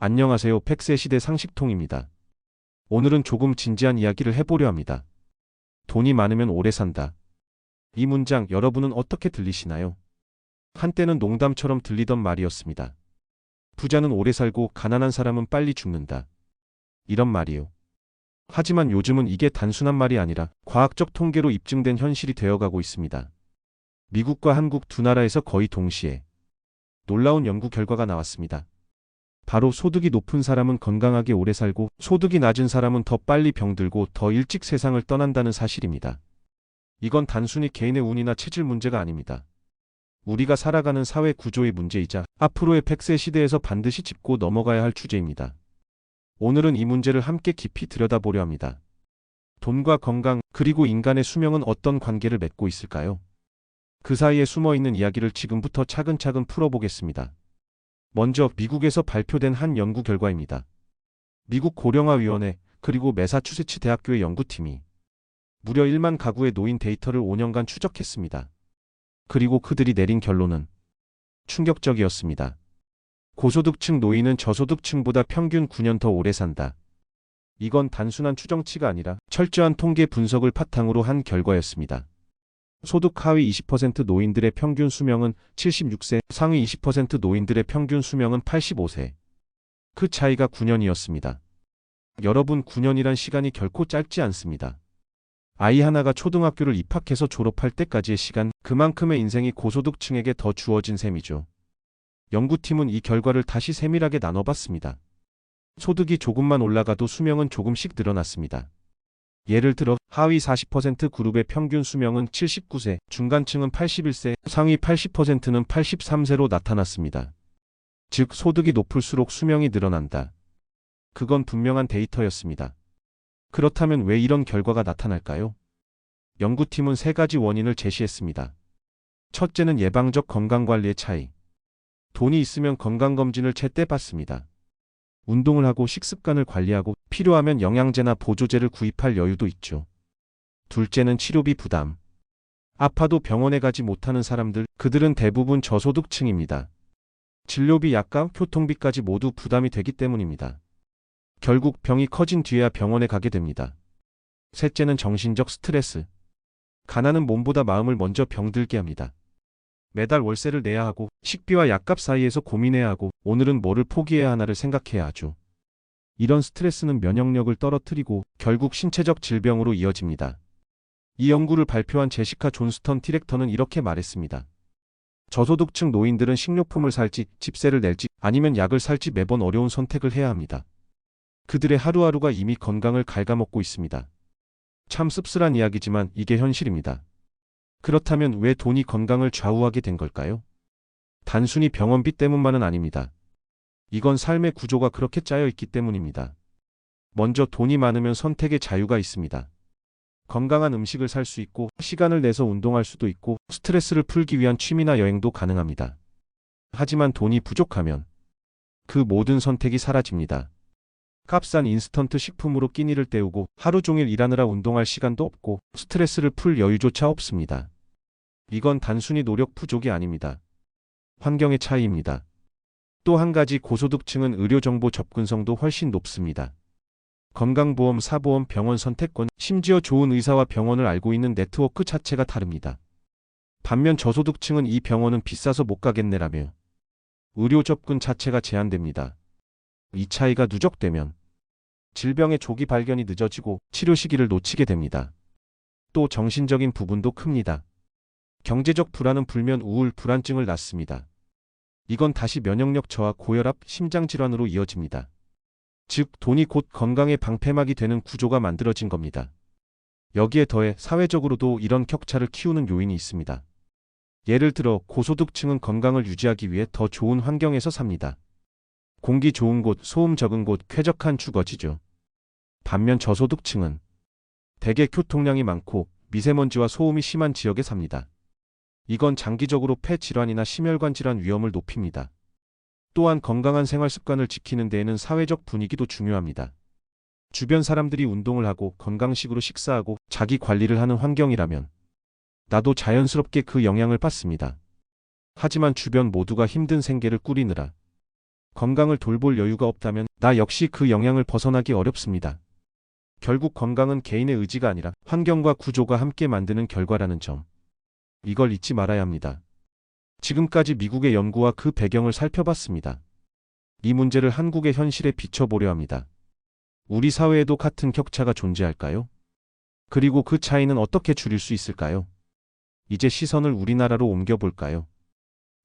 안녕하세요. 팩스의 시대 상식통입니다. 오늘은 조금 진지한 이야기를 해보려 합니다. 돈이 많으면 오래 산다. 이 문장 여러분은 어떻게 들리시나요? 한때는 농담처럼 들리던 말이었습니다. 부자는 오래 살고 가난한 사람은 빨리 죽는다. 이런 말이요. 하지만 요즘은 이게 단순한 말이 아니라 과학적 통계로 입증된 현실이 되어가고 있습니다. 미국과 한국 두 나라에서 거의 동시에 놀라운 연구 결과가 나왔습니다. 바로 소득이 높은 사람은 건강하게 오래 살고 소득이 낮은 사람은 더 빨리 병들고 더 일찍 세상을 떠난다는 사실입니다. 이건 단순히 개인의 운이나 체질 문제가 아닙니다. 우리가 살아가는 사회 구조의 문제이자 앞으로의 100세 시대에서 반드시 짚고 넘어가야 할 주제입니다. 오늘은 이 문제를 함께 깊이 들여다보려 합니다. 돈과 건강, 그리고 인간의 수명은 어떤 관계를 맺고 있을까요? 그 사이에 숨어있는 이야기를 지금부터 차근차근 풀어보겠습니다. 먼저 미국에서 발표된 한 연구 결과입니다. 미국 고령화위원회 그리고 매사추세츠 대학교의 연구팀이 무려 1만 가구의 노인 데이터를 5년간 추적했습니다. 그리고 그들이 내린 결론은 충격적이었습니다. 고소득층 노인은 저소득층보다 평균 9년 더 오래 산다. 이건 단순한 추정치가 아니라 철저한 통계 분석을 바탕으로 한 결과였습니다. 소득 하위 20% 노인들의 평균 수명은 76세, 상위 20% 노인들의 평균 수명은 85세. 그 차이가 9년이었습니다. 여러분, 9년이란 시간이 결코 짧지 않습니다. 아이 하나가 초등학교를 입학해서 졸업할 때까지의 시간, 그만큼의 인생이 고소득층에게 더 주어진 셈이죠. 연구팀은 이 결과를 다시 세밀하게 나눠봤습니다. 소득이 조금만 올라가도 수명은 조금씩 늘어났습니다. 예를 들어 하위 40% 그룹의 평균 수명은 79세, 중간층은 81세, 상위 80%는 83세로 나타났습니다. 즉 소득이 높을수록 수명이 늘어난다. 그건 분명한 데이터였습니다. 그렇다면 왜 이런 결과가 나타날까요? 연구팀은 세 가지 원인을 제시했습니다. 첫째는 예방적 건강관리의 차이. 돈이 있으면 건강검진을 제때 받습니다. 운동을 하고 식습관을 관리하고 필요하면 영양제나 보조제를 구입할 여유도 있죠. 둘째는 치료비 부담. 아파도 병원에 가지 못하는 사람들, 그들은 대부분 저소득층입니다. 진료비, 약값, 교통비까지 모두 부담이 되기 때문입니다. 결국 병이 커진 뒤에야 병원에 가게 됩니다. 셋째는 정신적 스트레스. 가난은 몸보다 마음을 먼저 병들게 합니다. 매달 월세를 내야 하고 식비와 약값 사이에서 고민해야 하고 오늘은 뭐를 포기해야 하나를 생각해야 하죠. 이런 스트레스는 면역력을 떨어뜨리고 결국 신체적 질병으로 이어집니다. 이 연구를 발표한 제시카 존스턴 디렉터는 이렇게 말했습니다. 저소득층 노인들은 식료품을 살지, 집세를 낼지, 아니면 약을 살지 매번 어려운 선택을 해야 합니다. 그들의 하루하루가 이미 건강을 갉아먹고 있습니다. 참 씁쓸한 이야기지만 이게 현실입니다. 그렇다면 왜 돈이 건강을 좌우하게 된 걸까요? 단순히 병원비 때문만은 아닙니다. 이건 삶의 구조가 그렇게 짜여 있기 때문입니다. 먼저 돈이 많으면 선택의 자유가 있습니다. 건강한 음식을 살 수 있고 시간을 내서 운동할 수도 있고 스트레스를 풀기 위한 취미나 여행도 가능합니다. 하지만 돈이 부족하면 그 모든 선택이 사라집니다. 값싼 인스턴트 식품으로 끼니를 때우고 하루 종일 일하느라 운동할 시간도 없고 스트레스를 풀 여유조차 없습니다. 이건 단순히 노력 부족이 아닙니다. 환경의 차이입니다. 또 한 가지, 고소득층은 의료정보 접근성도 훨씬 높습니다. 건강보험, 사보험, 병원 선택권, 심지어 좋은 의사와 병원을 알고 있는 네트워크 자체가 다릅니다. 반면 저소득층은 이 병원은 비싸서 못 가겠네라며 의료 접근 자체가 제한됩니다. 이 차이가 누적되면 질병의 조기 발견이 늦어지고 치료 시기를 놓치게 됩니다. 또 정신적인 부분도 큽니다. 경제적 불안은 불면 우울, 불안증을 낳습니다. 이건 다시 면역력 저하, 고혈압, 심장질환으로 이어집니다. 즉 돈이 곧 건강의 방패막이 되는 구조가 만들어진 겁니다. 여기에 더해 사회적으로도 이런 격차를 키우는 요인이 있습니다. 예를 들어 고소득층은 건강을 유지하기 위해 더 좋은 환경에서 삽니다. 공기 좋은 곳, 소음 적은 곳, 쾌적한 주거지죠. 반면 저소득층은 대개 교통량이 많고 미세먼지와 소음이 심한 지역에 삽니다. 이건 장기적으로 폐 질환이나 심혈관 질환 위험을 높입니다. 또한 건강한 생활 습관을 지키는 데에는 사회적 분위기도 중요합니다. 주변 사람들이 운동을 하고 건강식으로 식사하고 자기 관리를 하는 환경이라면 나도 자연스럽게 그 영향을 받습니다. 하지만 주변 모두가 힘든 생계를 꾸리느라 건강을 돌볼 여유가 없다면 나 역시 그 영향을 벗어나기 어렵습니다. 결국 건강은 개인의 의지가 아니라 환경과 구조가 함께 만드는 결과라는 점. 이걸 잊지 말아야 합니다. 지금까지 미국의 연구와 그 배경을 살펴봤습니다. 이 문제를 한국의 현실에 비춰보려 합니다. 우리 사회에도 같은 격차가 존재할까요? 그리고 그 차이는 어떻게 줄일 수 있을까요? 이제 시선을 우리나라로 옮겨볼까요?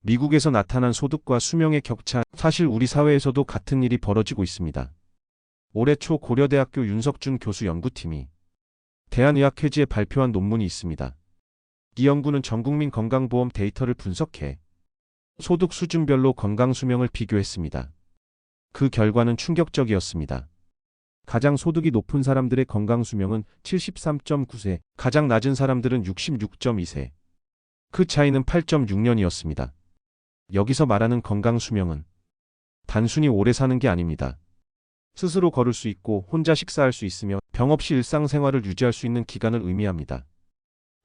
미국에서 나타난 소득과 수명의 격차, 사실 우리 사회에서도 같은 일이 벌어지고 있습니다. 올해 초 고려대학교 윤석준 교수 연구팀이 대한의학회지에 발표한 논문이 있습니다. 이 연구는 전국민 건강보험 데이터를 분석해 소득 수준별로 건강수명을 비교했습니다. 그 결과는 충격적이었습니다. 가장 소득이 높은 사람들의 건강수명은 73.9세, 가장 낮은 사람들은 66.2세. 그 차이는 8.6년이었습니다. 여기서 말하는 건강수명은 단순히 오래 사는 게 아닙니다. 스스로 걸을 수 있고 혼자 식사할 수 있으며 병 없이 일상생활을 유지할 수 있는 기간을 의미합니다.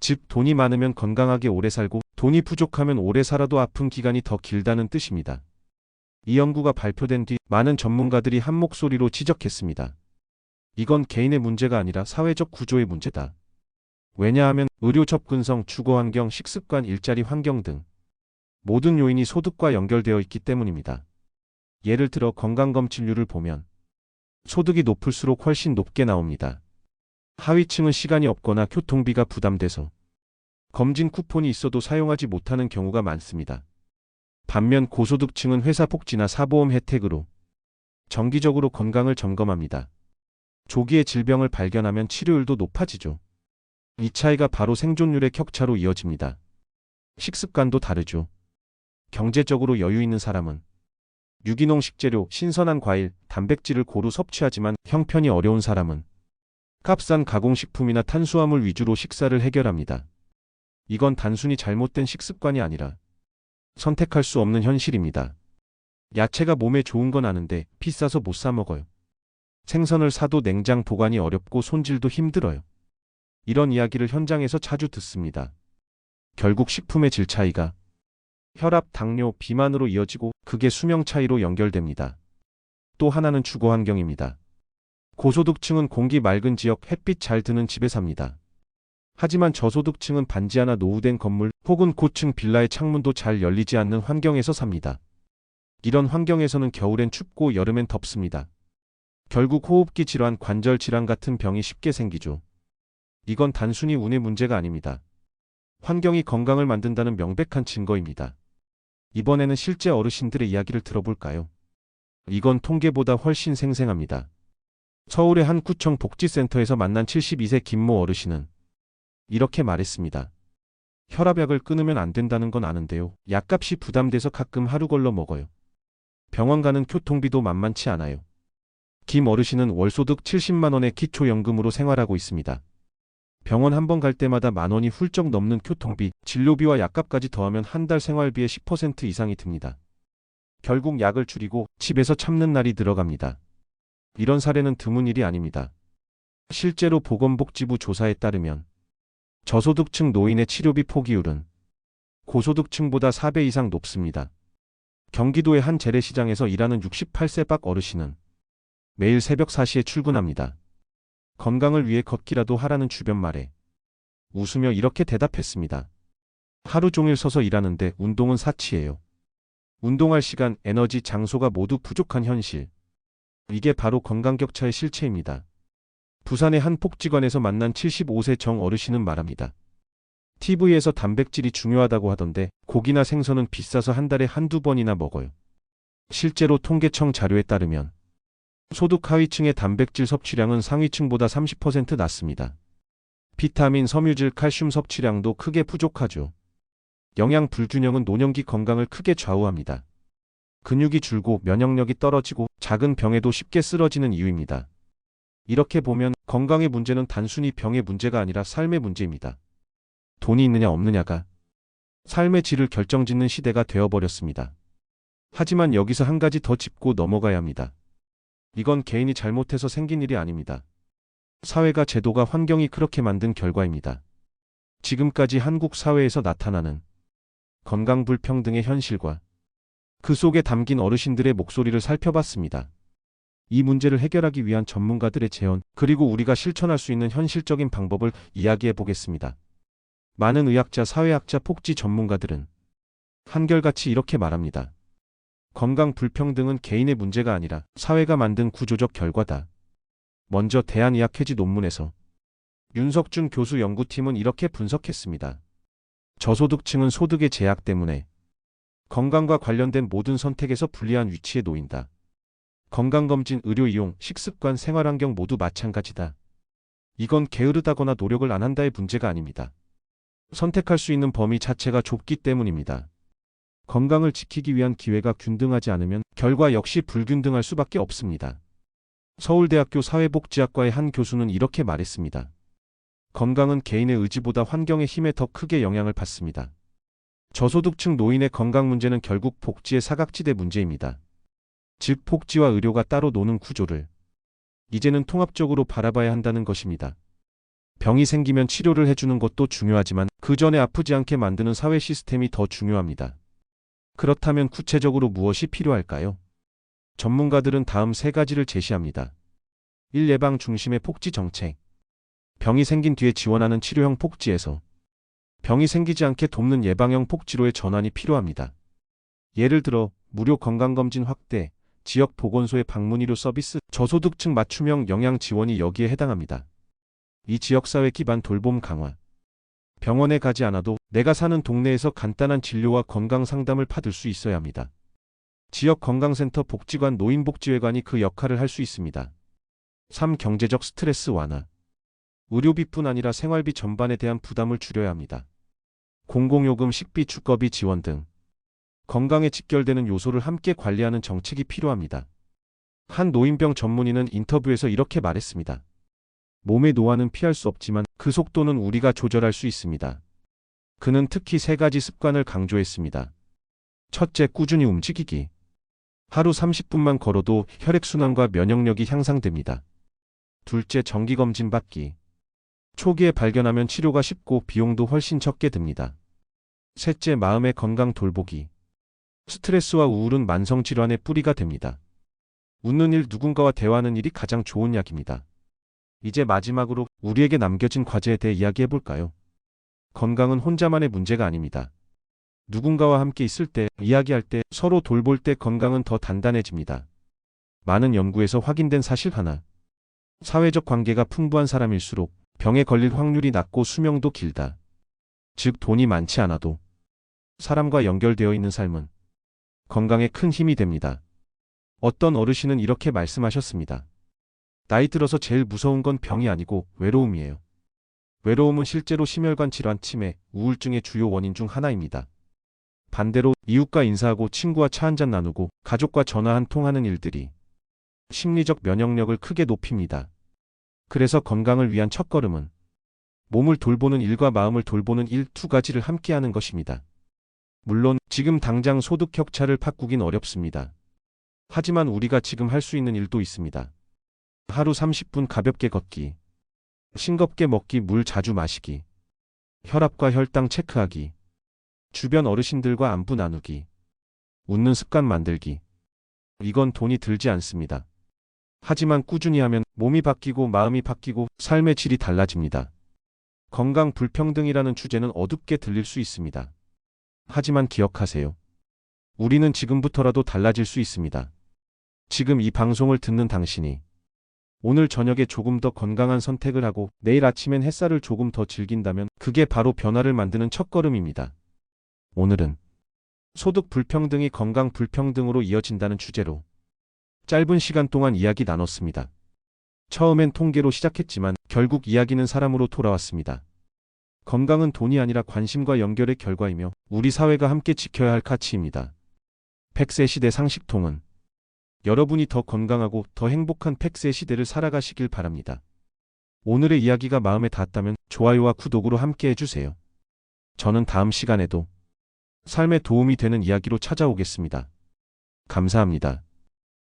즉, 돈이 많으면 건강하게 오래 살고 돈이 부족하면 오래 살아도 아픈 기간이 더 길다는 뜻입니다. 이 연구가 발표된 뒤 많은 전문가들이 한 목소리로 지적했습니다. 이건 개인의 문제가 아니라 사회적 구조의 문제다. 왜냐하면 의료 접근성, 주거 환경, 식습관, 일자리 환경 등 모든 요인이 소득과 연결되어 있기 때문입니다. 예를 들어 건강검진률을 보면 소득이 높을수록 훨씬 높게 나옵니다. 하위층은 시간이 없거나 교통비가 부담돼서 검진 쿠폰이 있어도 사용하지 못하는 경우가 많습니다. 반면 고소득층은 회사 복지나 사보험 혜택으로 정기적으로 건강을 점검합니다. 조기에 질병을 발견하면 치료율도 높아지죠. 이 차이가 바로 생존율의 격차로 이어집니다. 식습관도 다르죠. 경제적으로 여유 있는 사람은 유기농 식재료, 신선한 과일, 단백질을 고루 섭취하지만 형편이 어려운 사람은 값싼 가공식품이나 탄수화물 위주로 식사를 해결합니다. 이건 단순히 잘못된 식습관이 아니라 선택할 수 없는 현실입니다. 야채가 몸에 좋은 건 아는데 비싸서 못 사 먹어요. 생선을 사도 냉장 보관이 어렵고 손질도 힘들어요. 이런 이야기를 현장에서 자주 듣습니다. 결국 식품의 질 차이가 혈압, 당뇨, 비만으로 이어지고 그게 수명 차이로 연결됩니다. 또 하나는 주거 환경입니다. 고소득층은 공기 맑은 지역, 햇빛 잘 드는 집에 삽니다. 하지만 저소득층은 반지 하나 노후된 건물 혹은 고층 빌라의 창문도 잘 열리지 않는 환경에서 삽니다. 이런 환경에서는 겨울엔 춥고 여름엔 덥습니다. 결국 호흡기 질환, 관절 질환 같은 병이 쉽게 생기죠. 이건 단순히 운의 문제가 아닙니다. 환경이 건강을 만든다는 명백한 증거입니다. 이번에는 실제 어르신들의 이야기를 들어볼까요? 이건 통계보다 훨씬 생생합니다. 서울의 한 구청 복지센터에서 만난 72세 김모 어르신은 이렇게 말했습니다. 혈압약을 끊으면 안 된다는 건 아는데요. 약값이 부담돼서 가끔 하루 걸러 먹어요. 병원 가는 교통비도 만만치 않아요. 김 어르신은 월소득 70만 원의 기초연금으로 생활하고 있습니다. 병원 한 번 갈 때마다 10,000원이 훌쩍 넘는 교통비, 진료비와 약값까지 더하면 한 달 생활비의 10% 이상이 듭니다. 결국 약을 줄이고 집에서 참는 날이 들어갑니다. 이런 사례는 드문 일이 아닙니다. 실제로 보건복지부 조사에 따르면 저소득층 노인의 치료비 포기율은 고소득층보다 4배 이상 높습니다. 경기도의 한 재래시장에서 일하는 68세 박 어르신은 매일 새벽 4시에 출근합니다. 건강을 위해 걷기라도 하라는 주변 말에 웃으며 이렇게 대답했습니다. 하루 종일 서서 일하는데 운동은 사치예요. 운동할 시간, 에너지, 장소가 모두 부족한 현실. 이게 바로 건강격차의 실체입니다. 부산의 한 복지관에서 만난 75세 정 어르신은 말합니다. TV에서 단백질이 중요하다고 하던데 고기나 생선은 비싸서 한 달에 한두 번이나 먹어요. 실제로 통계청 자료에 따르면 소득 하위층의 단백질 섭취량은 상위층보다 30% 낮습니다. 비타민, 섬유질, 칼슘 섭취량도 크게 부족하죠. 영양 불균형은 노년기 건강을 크게 좌우합니다. 근육이 줄고 면역력이 떨어지고 작은 병에도 쉽게 쓰러지는 이유입니다. 이렇게 보면 건강의 문제는 단순히 병의 문제가 아니라 삶의 문제입니다. 돈이 있느냐 없느냐가 삶의 질을 결정짓는 시대가 되어버렸습니다. 하지만 여기서 한 가지 더 짚고 넘어가야 합니다. 이건 개인이 잘못해서 생긴 일이 아닙니다. 사회가, 제도가, 환경이 그렇게 만든 결과입니다. 지금까지 한국 사회에서 나타나는 건강 불평등의 현실과 그 속에 담긴 어르신들의 목소리를 살펴봤습니다. 이 문제를 해결하기 위한 전문가들의 제언, 그리고 우리가 실천할 수 있는 현실적인 방법을 이야기해 보겠습니다. 많은 의학자, 사회학자, 복지 전문가들은 한결같이 이렇게 말합니다. 건강 불평등은 개인의 문제가 아니라 사회가 만든 구조적 결과다. 먼저 대한의학회지 논문에서 윤석준 교수 연구팀은 이렇게 분석했습니다. 저소득층은 소득의 제약 때문에 건강과 관련된 모든 선택에서 불리한 위치에 놓인다. 건강검진, 의료 이용, 식습관, 생활환경 모두 마찬가지다. 이건 게으르다거나 노력을 안 한다의 문제가 아닙니다. 선택할 수 있는 범위 자체가 좁기 때문입니다. 건강을 지키기 위한 기회가 균등하지 않으면 결과 역시 불균등할 수밖에 없습니다. 서울대학교 사회복지학과의 한 교수는 이렇게 말했습니다. 건강은 개인의 의지보다 환경의 힘에 더 크게 영향을 받습니다. 저소득층 노인의 건강 문제는 결국 복지의 사각지대 문제입니다. 즉 복지와 의료가 따로 노는 구조를 이제는 통합적으로 바라봐야 한다는 것입니다. 병이 생기면 치료를 해주는 것도 중요하지만 그 전에 아프지 않게 만드는 사회 시스템이 더 중요합니다. 그렇다면 구체적으로 무엇이 필요할까요? 전문가들은 다음 세 가지를 제시합니다. 1. 예방 중심의 복지 정책. 병이 생긴 뒤에 지원하는 치료형 복지에서 병이 생기지 않게 돕는 예방형 복지로의 전환이 필요합니다. 예를 들어 무료 건강검진 확대, 지역 보건소의 방문의료 서비스, 저소득층 맞춤형 영양 지원이 여기에 해당합니다. 이 지역사회 기반 돌봄 강화. 병원에 가지 않아도 내가 사는 동네에서 간단한 진료와 건강 상담을 받을 수 있어야 합니다. 지역 건강센터, 복지관, 노인복지회관이 그 역할을 할 수 있습니다. 3. 경제적 스트레스 완화. 의료비뿐 아니라 생활비 전반에 대한 부담을 줄여야 합니다. 공공요금, 식비, 주거비 지원 등 건강에 직결되는 요소를 함께 관리하는 정책이 필요합니다. 한 노인병 전문의는 인터뷰에서 이렇게 말했습니다. 몸의 노화는 피할 수 없지만 그 속도는 우리가 조절할 수 있습니다. 그는 특히 세 가지 습관을 강조했습니다. 첫째, 꾸준히 움직이기. 하루 30분만 걸어도 혈액순환과 면역력이 향상됩니다. 둘째, 정기검진 받기. 초기에 발견하면 치료가 쉽고 비용도 훨씬 적게 듭니다. 셋째, 마음의 건강 돌보기. 스트레스와 우울은 만성질환의 뿌리가 됩니다. 웃는 일, 누군가와 대화하는 일이 가장 좋은 약입니다. 이제 마지막으로 우리에게 남겨진 과제에 대해 이야기해볼까요? 건강은 혼자만의 문제가 아닙니다. 누군가와 함께 있을 때, 이야기할 때, 서로 돌볼 때 건강은 더 단단해집니다. 많은 연구에서 확인된 사실 하나. 사회적 관계가 풍부한 사람일수록 병에 걸릴 확률이 낮고 수명도 길다. 즉 돈이 많지 않아도 사람과 연결되어 있는 삶은 건강에 큰 힘이 됩니다. 어떤 어르신은 이렇게 말씀하셨습니다. 나이 들어서 제일 무서운 건 병이 아니고 외로움이에요. 외로움은 실제로 심혈관 질환, 치매, 우울증의 주요 원인 중 하나입니다. 반대로 이웃과 인사하고 친구와 차 한잔 나누고 가족과 전화 한 통 하는 일들이 심리적 면역력을 크게 높입니다. 그래서 건강을 위한 첫걸음은 몸을 돌보는 일과 마음을 돌보는 일, 두 가지를 함께 하는 것입니다. 물론 지금 당장 소득 격차를 바꾸긴 어렵습니다. 하지만 우리가 지금 할 수 있는 일도 있습니다. 하루 30분 가볍게 걷기, 싱겁게 먹기, 물 자주 마시기, 혈압과 혈당 체크하기, 주변 어르신들과 안부 나누기, 웃는 습관 만들기. 이건 돈이 들지 않습니다. 하지만 꾸준히 하면 몸이 바뀌고 마음이 바뀌고 삶의 질이 달라집니다. 건강 불평등이라는 주제는 어둡게 들릴 수 있습니다. 하지만 기억하세요. 우리는 지금부터라도 달라질 수 있습니다. 지금 이 방송을 듣는 당신이 오늘 저녁에 조금 더 건강한 선택을 하고 내일 아침엔 햇살을 조금 더 즐긴다면 그게 바로 변화를 만드는 첫걸음입니다. 오늘은 소득 불평등이 건강 불평등으로 이어진다는 주제로 짧은 시간 동안 이야기 나눴습니다. 처음엔 통계로 시작했지만 결국 이야기는 사람으로 돌아왔습니다. 건강은 돈이 아니라 관심과 연결의 결과이며 우리 사회가 함께 지켜야 할 가치입니다. 100세 시대 상식통은 여러분이 더 건강하고 더 행복한 100세 시대를 살아가시길 바랍니다. 오늘의 이야기가 마음에 닿았다면 좋아요와 구독으로 함께 해주세요. 저는 다음 시간에도 삶에 도움이 되는 이야기로 찾아오겠습니다. 감사합니다.